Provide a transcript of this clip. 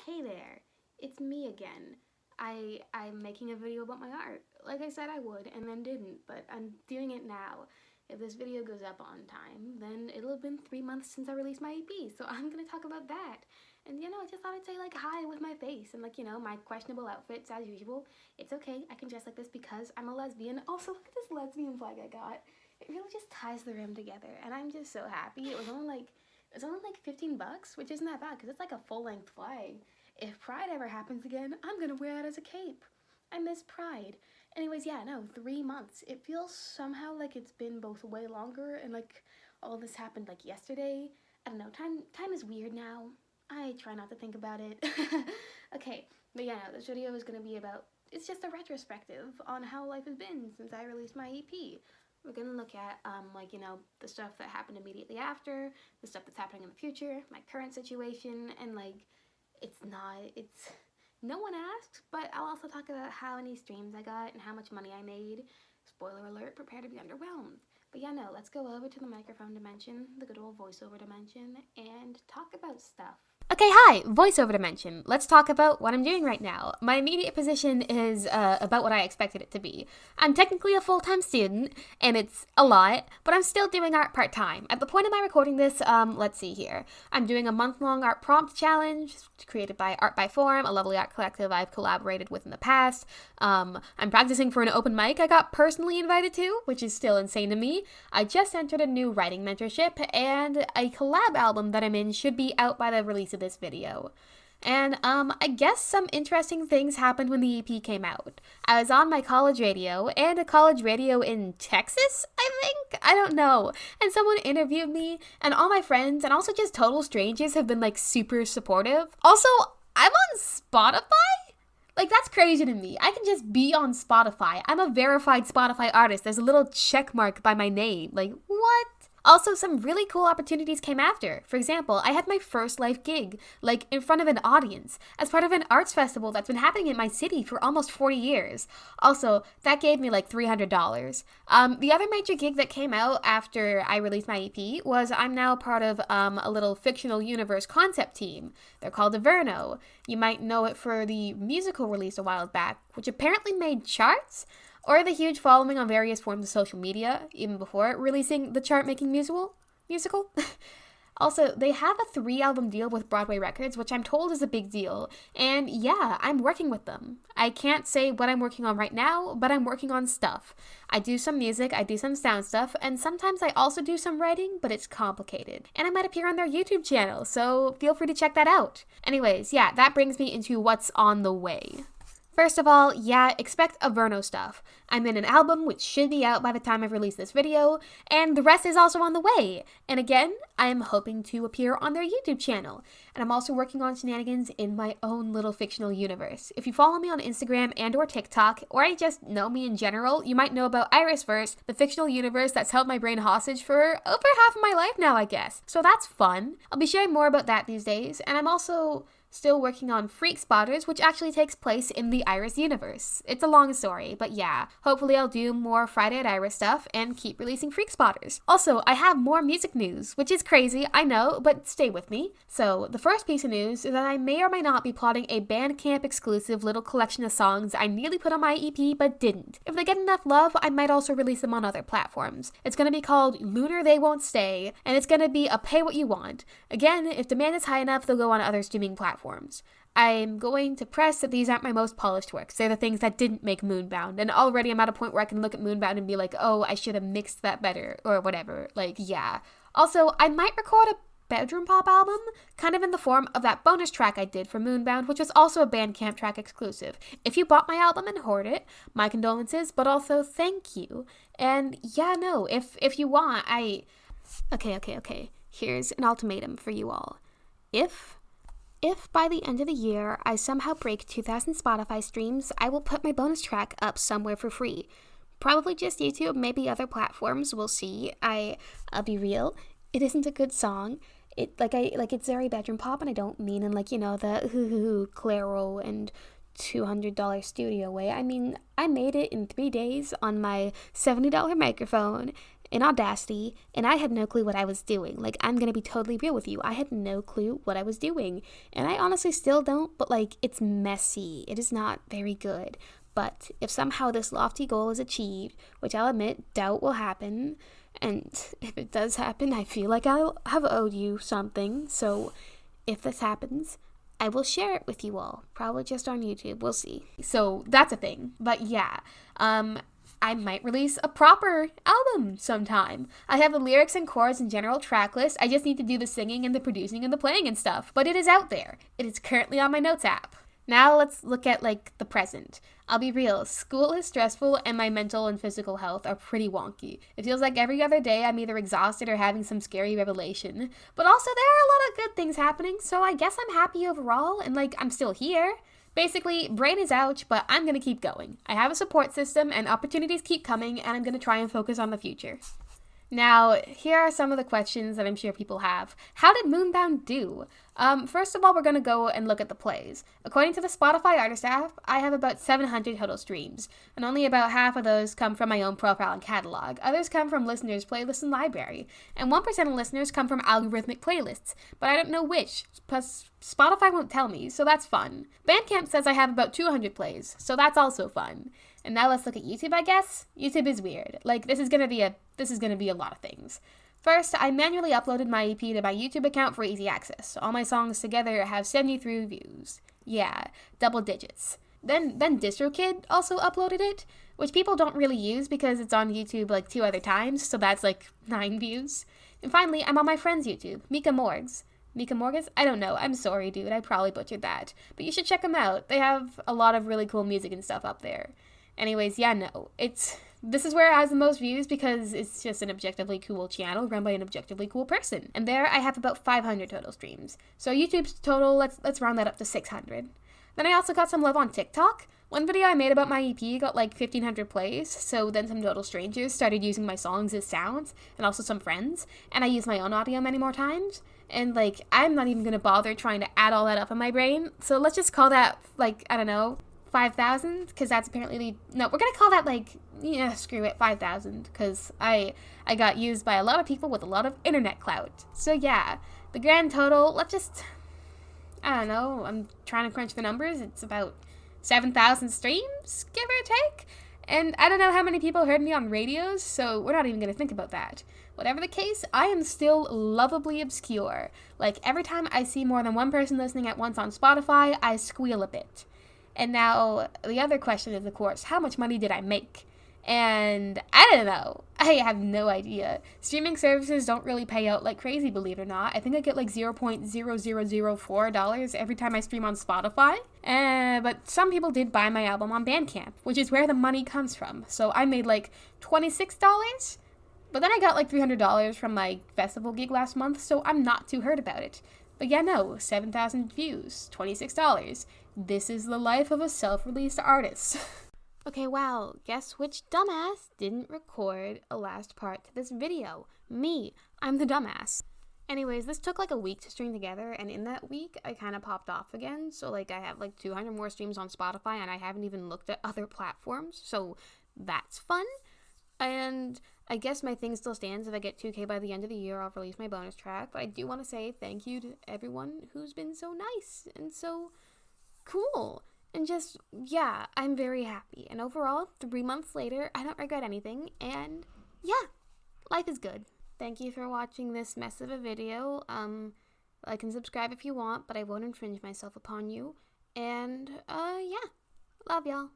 Hey there, it's me again. I'm making a video about my art. Like I said I would, and then didn't, but I'm doing it now. If this video goes up on time, then it'll have been 3 months since I released my EP, so I'm gonna talk about that. And I just thought I'd say like hi with my face and my questionable outfits as usual. It's okay, I can dress like this because I'm a lesbian. Also, look at this lesbian flag I got. It really just ties the rim together, and I'm just so happy. It was only like 15 bucks, which isn't that bad because it's like a full-length flag. If Pride ever happens again, I'm gonna wear it as a cape. I miss Pride. Anyways, yeah, no, 3 months. It feels somehow like it's been both way longer and like all this happened like yesterday. I don't know, time is weird now. I try not to think about it. Okay, but yeah, no, this video is gonna be about, it's just a retrospective on how life has been since I released my EP. We're gonna look at the stuff that happened immediately after, the stuff that's happening in the future, my current situation, and it's no one asked, but I'll also talk about how many streams I got and how much money I made. Spoiler alert, prepare to be underwhelmed. But yeah, no, let's go over to the microphone dimension, the good old voiceover dimension, and talk about stuff. Okay, hi, voiceover dimension. Let's talk about what I'm doing right now. My immediate position is about what I expected it to be. I'm technically a full-time student, and it's a lot, but I'm still doing art part-time. At the point of my recording this, let's see here. I'm doing a month-long art prompt challenge created by Art by Form, a lovely art collective I've collaborated with in the past. I'm practicing for an open mic I got personally invited to, which is still insane to me. I just entered a new writing mentorship, and a collab album that I'm in should be out by the release of this video. And I guess some interesting things happened when the EP came out. I was on my college radio, and a college radio in Texas, I think? I don't know. And someone interviewed me, and all my friends, and also just total strangers have been like super supportive. Also, I'm on Spotify? Like, that's crazy to me. I can just be on Spotify. I'm a verified Spotify artist. There's a little check mark by my name. Like, what? Also, some really cool opportunities came after. For example, I had my first live gig, like in front of an audience, as part of an arts festival that's been happening in my city for almost 40 years. Also, that gave me like $300. The other major gig that came out after I released my EP was I'm now part of a little fictional universe concept team. They're called Averno. You might know it for the musical released a while back, which apparently made charts, or the huge following on various forms of social media, even before releasing the chart-making musical. Also, they have a 3-album deal with Broadway Records, which I'm told is a big deal, and yeah, I'm working with them. I can't say what I'm working on right now, but I'm working on stuff. I do some music, I do some sound stuff, and sometimes I also do some writing, but it's complicated. And I might appear on their YouTube channel, so feel free to check that out. Anyways, yeah, that brings me into what's on the way. First of all, yeah, expect Averno stuff. I'm in an album which should be out by the time I've released this video, and the rest is also on the way. And again, I am hoping to appear on their YouTube channel. And I'm also working on shenanigans in my own little fictional universe. If you follow me on Instagram and or TikTok, or you just know me in general, you might know about Irisverse, the fictional universe that's held my brain hostage for over half of my life now, I guess. So that's fun. I'll be sharing more about that these days, and I'm also still working on Freak Spotters, which actually takes place in the Iris universe. It's a long story, but yeah, hopefully I'll do more Friday at Iris stuff and keep releasing Freak Spotters. Also, I have more music news, which is crazy, I know, but stay with me. So, the first piece of news is that I may or may not be plotting a Bandcamp exclusive little collection of songs I nearly put on my EP but didn't. If they get enough love, I might also release them on other platforms. It's gonna be called Lunar They Won't Stay, and it's gonna be a pay what you want. Again, if demand is high enough, they'll go on other streaming platforms. I'm going to press that these aren't my most polished works. They're the things that didn't make Moonbound, and already I'm at a point where I can look at Moonbound and be like, oh, I should have mixed that better, or whatever. Like, yeah. Also, I might record a bedroom pop album, kind of in the form of that bonus track I did for Moonbound, which was also a Bandcamp track exclusive. If you bought my album and hoard it, my condolences, but also thank you. And yeah, no, if you want, Okay. Here's an ultimatum for you all. If by the end of the year I somehow break 2,000 Spotify streams, I will put my bonus track up somewhere for free. Probably just YouTube, maybe other platforms, we'll see. I'll be real, it isn't a good song. It's very bedroom pop, and I don't mean in the hoo Claro and $200 studio way. I mean, I made it in 3 days on my $70 microphone, in Audacity, and I had no clue what I was doing. Like, I'm gonna be totally real with you. I had no clue what I was doing. And I honestly still don't, but like, it's messy. It is not very good. But if somehow this lofty goal is achieved, which I'll admit, doubt will happen, and if it does happen, I feel like I'll have owed you something. So if this happens, I will share it with you all. Probably just on YouTube. We'll see. So that's a thing. But yeah, I might release a proper album sometime. I have the lyrics and chords and general track list. I just need to do the singing and the producing and the playing and stuff. But it is out there. It is currently on my notes app. Now let's look at like the present. I'll be real, school is stressful and my mental and physical health are pretty wonky. It feels like every other day I'm either exhausted or having some scary revelation. But also there are a lot of good things happening, so I guess I'm happy overall and like I'm still here. Basically, brain is ouch, but I'm gonna keep going. I have a support system and opportunities keep coming and I'm gonna try and focus on the future. Now, here are some of the questions that I'm sure people have. How did MOONBOUND do? First of all, we're going to go and look at the plays. According to the Spotify artist app, I have about 700 total streams, and only about half of those come from my own profile and catalog. Others come from listeners' playlists and library, and 1% of listeners come from algorithmic playlists, but I don't know which, plus Spotify won't tell me, so that's fun. Bandcamp says I have about 200 plays, so that's also fun. And now let's look at YouTube, I guess. YouTube is weird. Like, this is gonna be a lot of things. First, I manually uploaded my EP to my YouTube account for easy access. All my songs together have 73 views. Yeah, double digits. Then DistroKid also uploaded it, which people don't really use because it's on YouTube like 2 other times, so that's like 9 views. And finally, I'm on my friend's YouTube, Mika Morgs. Mika Morgus? I don't know. I'm sorry, dude. I probably butchered that. But you should check them out. They have a lot of really cool music and stuff up there. Anyways, yeah, no. This is where it has the most views because it's just an objectively cool channel run by an objectively cool person. And there I have about 500 total streams. So YouTube's total, let's round that up to 600. Then I also got some love on TikTok. One video I made about my EP got like 1,500 plays, so then some total strangers started using my songs as sounds, and also some friends, and I used my own audio many more times. And like, I'm not even gonna bother trying to add all that up in my brain, so let's just call that, like, I don't know, 5,000, because that's apparently no, we're gonna call that like, yeah, screw it, 5,000, because I got used by a lot of people with a lot of internet clout. So yeah, the grand total, I don't know, I'm trying to crunch the numbers, it's about 7,000 streams, give or take, and I don't know how many people heard me on radios, so we're not even gonna think about that. Whatever the case, I am still lovably obscure. Like, every time I see more than one person listening at once on Spotify, I squeal a bit. And now, the other question is, of course, how much money did I make? And I don't know. I have no idea. Streaming services don't really pay out like crazy, believe it or not. I think I get like $0.0004 every time I stream on Spotify. But some people did buy my album on Bandcamp, which is where the money comes from. So I made like $26. But then I got like $300 from my festival gig last month, so I'm not too hurt about it. But yeah, no, 7,000 views, $26. This is the life of a self-released artist. Okay, wow, guess which dumbass didn't record a last part to this video? Me. I'm the dumbass. Anyways, this took like a week to string together, and in that week, I kind of popped off again. So like, I have like 200 more streams on Spotify, and I haven't even looked at other platforms, so that's fun. And I guess my thing still stands. If I get 2K by the end of the year, I'll release my bonus track. But I do want to say thank you to everyone who's been so nice and so cool. And just, yeah, I'm very happy. And overall, 3 months later, I don't regret anything. And yeah, life is good. Thank you for watching this mess of a video. Like and subscribe if you want, but I won't infringe myself upon you. And yeah, love y'all.